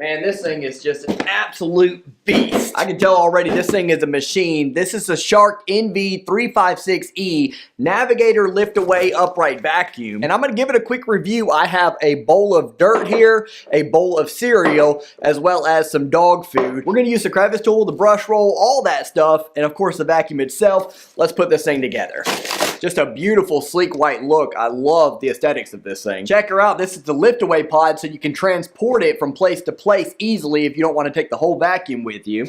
Man, this thing is just an absolute beast. I can tell already this thing is a machine. This is a Shark NV356E Navigator lift away upright vacuum. And I'm gonna give it a quick review. I have a bowl of dirt here, a bowl of cereal, as well as some dog food. We're gonna use the crevice tool, the brush roll, all that stuff, and of course the vacuum itself. Let's put this thing together. Just a beautiful, sleek white look. I love the aesthetics of this thing. Check her out. This is the lift away pod, so you can transport it from place to place easily if you don't want to take the whole vacuum with you.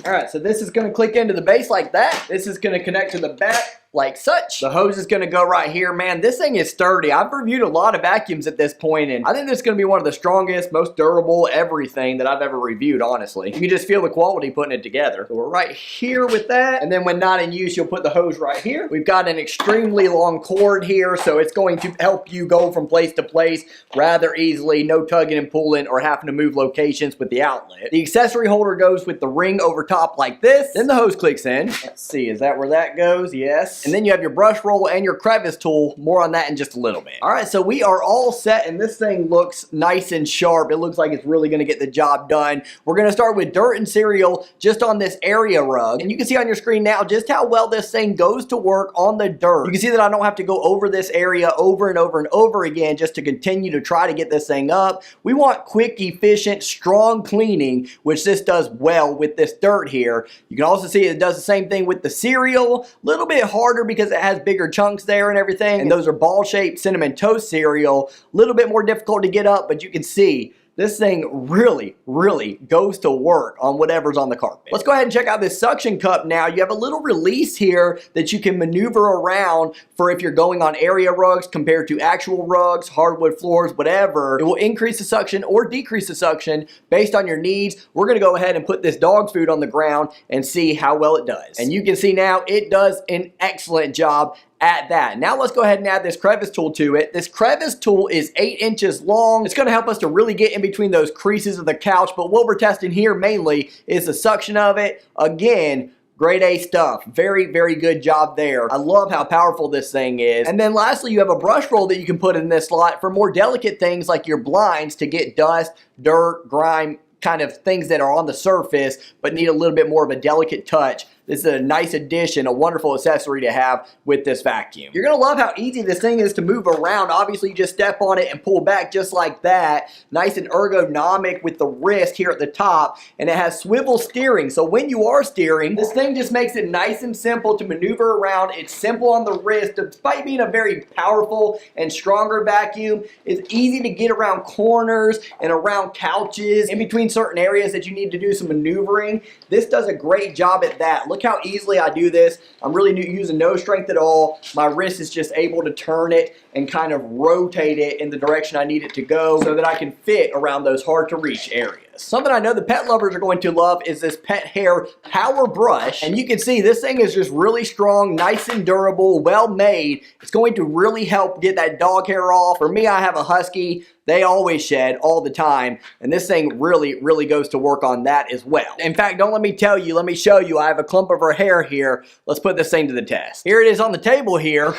All right, so this is going to click into the base like that. This is going to connect to the back like such. The hose is going to go right here. Man, this thing is sturdy. I've reviewed a lot of vacuums at this point, and I think this is going to be one of the strongest, most durable everything that I've ever reviewed, honestly. You can just feel the quality putting it together. So we're right here with that, and then when not in use, you'll put the hose right here. We've got an extremely long cord here, so it's going to help you go from place to place rather easily. No tugging and pulling or having to move locations with the outlet. The accessory holder goes with the ring over top like this. Then the hose clicks in. Let's see, is that where that goes? Yes. And then you have your brush roll and your crevice tool. More on that in just a little bit. All right, so we are all set, and this thing looks nice and sharp. It looks like it's really gonna get the job done. We're gonna start with dirt and cereal just on this area rug. And you can see on your screen now just how well this thing goes to work on the dirt. You can see that I don't have to go over this area over and over and over again just to continue to try to get this thing up. We want quick, efficient, strong cleaning, which this does well with this dirt here. You can also see it does the same thing with the cereal. A little bit harder because it has bigger chunks there and everything. And those are ball-shaped cinnamon toast cereal. A little bit more difficult to get up, but you can see this thing really, really goes to work on whatever's on the carpet. Let's go ahead and check out this suction cup now. You have a little release here that you can maneuver around for if you're going on area rugs compared to actual rugs, hardwood floors, whatever. It will increase the suction or decrease the suction based on your needs. We're gonna go ahead and put this dog food on the ground and see how well it does. And you can see now it does an excellent job at that. Now let's go ahead and add this crevice tool to it. This crevice tool is 8 inches long. It's going to help us to really get in between those creases of the couch, but what we're testing here mainly is the suction of it. Again, grade A stuff. Very, very good job there. I love how powerful this thing is. And then lastly, you have a brush roll that you can put in this slot for more delicate things like your blinds to get dust, dirt, grime, kind of things that are on the surface but need a little bit more of a delicate touch. This is a nice addition, a wonderful accessory to have with this vacuum. You're gonna love how easy this thing is to move around. Obviously, you just step on it and pull back just like that. Nice and ergonomic with the wrist here at the top, and it has swivel steering. So when you are steering, this thing just makes it nice and simple to maneuver around. It's simple on the wrist. Despite being a very powerful and stronger vacuum, it's easy to get around corners and around couches, in between certain areas that you need to do some maneuvering. This does a great job at that. Look how easily I do this. I'm really using no strength at all. My wrist is just able to turn it and kind of rotate it in the direction I need it to go so that I can fit around those hard to reach areas. Something I know the pet lovers are going to love is this pet hair power brush. And you can see this thing is just really strong, nice and durable, well made. It's going to really help get that dog hair off. For me, I have a husky. They always shed all the time, and this thing really, really goes to work on that as well. In fact, don't let me tell you, let me show you. I have a clump of her hair here. Let's put this thing to the test. Here it is on the table here.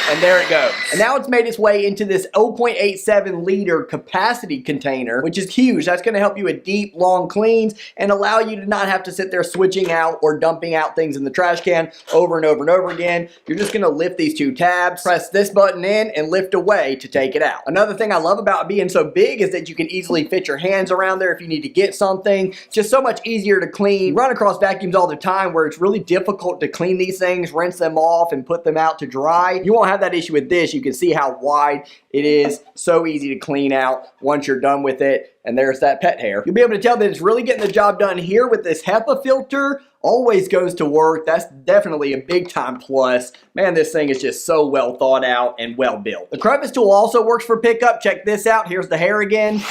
And there it goes. And now it's made its way into this 0.87 liter capacity container, which is huge. That's gonna help you with deep, long cleans and allow you to not have to sit there switching out or dumping out things in the trash can over and over and over again. You're just gonna lift these two tabs, press this button in, and lift away to take it out. Another thing I love about it being so big is that you can easily fit your hands around there if you need to get something. Just so much easier to clean. You run across vacuums all the time where it's really difficult to clean these things, rinse them off, and put them out to dry. You won't have that issue with this. You can see how wide it is. So easy to clean out once you're done with it. And there's that pet hair. You'll be able to tell that it's really getting the job done here with this HEPA filter. Always goes to work. That's definitely a big time plus. Man, this thing is just so well thought out and well built. The crevice tool also works for pickup. Check this out. Here's the hair again.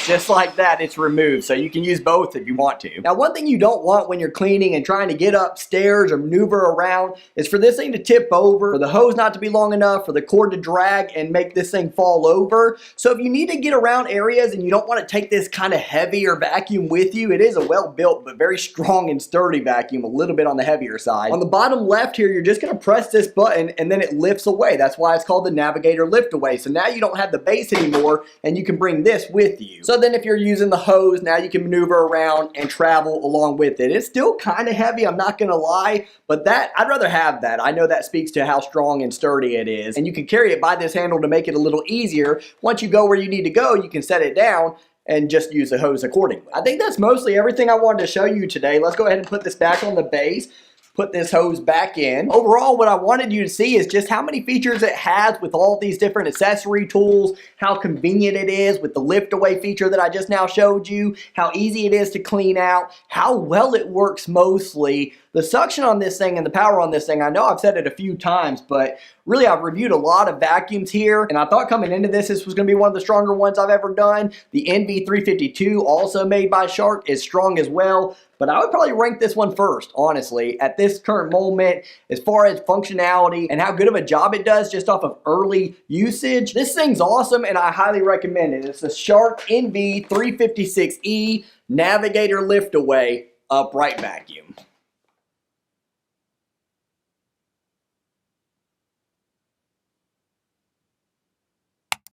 just like that, it's removed. So you can use both if you want to. Now, one thing you don't want when you're cleaning and trying to get upstairs or maneuver around is for this thing to tip over, for the hose not to be long enough, for the cord to drag and make this thing fall over. So if you need to get around areas and you don't want to take this kind of heavier vacuum with you, it is a well-built but very strong and sturdy vacuum, a little bit on the heavier side. On the bottom left here, you're just going to press this button and then it lifts away. That's why it's called the Navigator lift away. So now you don't have the base anymore and you can bring this with you. So then if you're using the hose, now you can maneuver around and travel along with it. It's still kind of heavy, I'm not going to lie, but that I'd rather have that. I know that speaks to how strong and sturdy it is. And you can carry it by this handle to make it a little easier. Once you go where you need to go, you can set it down and just use the hose accordingly. I think that's mostly everything I wanted to show you today. Let's go ahead and put this back on the base. Put this hose back in. Overall, what I wanted you to see is just how many features it has with all these different accessory tools, how convenient it is with the lift away feature that I just now showed you, how easy it is to clean out, how well it works mostly. The suction on this thing and the power on this thing, I know I've said it a few times, but really I've reviewed a lot of vacuums here, and I thought coming into this was going to be one of the stronger ones I've ever done. The NV352, also made by Shark, is strong as well, but I would probably rank this one first, honestly, at this current moment, as far as functionality and how good of a job it does just off of early usage. This thing's awesome, and I highly recommend it. It's the Shark NV356E Navigator Lift Away upright vacuum.